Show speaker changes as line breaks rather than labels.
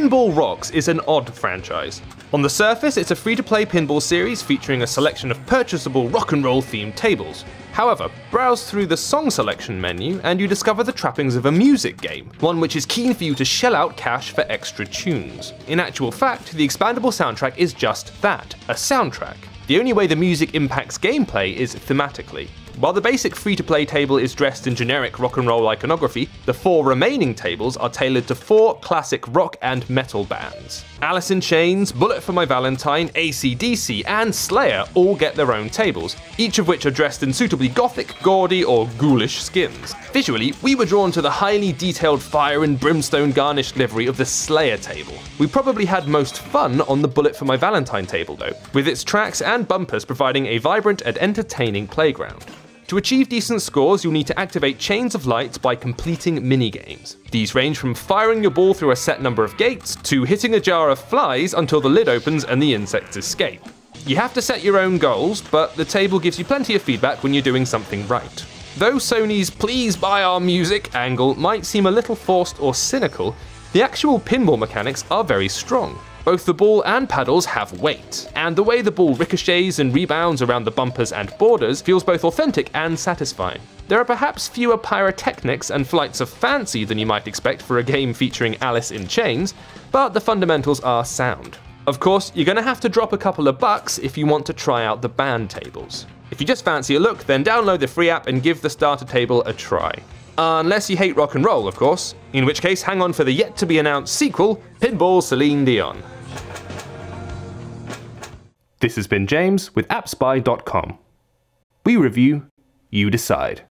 Pinball Rocks is an odd franchise. On the surface, it's a free-to-play pinball series featuring a selection of purchasable rock and roll themed tables. However, browse through the song selection menu and you discover the trappings of a music game, one which is keen for you to shell out cash for extra tunes. In actual fact, the Expandable Soundtrack is just that, a soundtrack. The only way the music impacts gameplay is thematically. While the basic free-to-play table is dressed in generic rock and roll iconography, the 4 remaining tables are tailored to 4 classic rock and metal bands. Alice in Chains, Bullet for My Valentine, AC/DC, and Slayer all get their own tables, each of which are dressed in suitably gothic, gaudy, or ghoulish skins. Visually, we were drawn to the highly detailed fire and brimstone garnished livery of the Slayer table. We probably had most fun on the Bullet for My Valentine table though, with its tracks and bumpers providing a vibrant and entertaining playground. To achieve decent scores, you'll need to activate chains of lights by completing minigames. These range from firing your ball through a set number of gates, to hitting a jar of flies until the lid opens and the insects escape. You have to set your own goals, but the table gives you plenty of feedback when you're doing something right. Though Sony's "please buy our music" angle might seem a little forced or cynical, the actual pinball mechanics are very strong. Both the ball and paddles have weight, and the way the ball ricochets and rebounds around the bumpers and borders feels both authentic and satisfying. There are perhaps fewer pyrotechnics and flights of fancy than you might expect for a game featuring Alice in Chains, but the fundamentals are sound. Of course, you're going to have to drop a couple of bucks if you want to try out the band tables. If you just fancy a look, then download the free app and give the starter table a try. Unless you hate rock and roll, of course, in which case hang on for the yet-to-be-announced sequel, Pinball Celine Dion. This has been James with AppSpy.com. We review, you decide.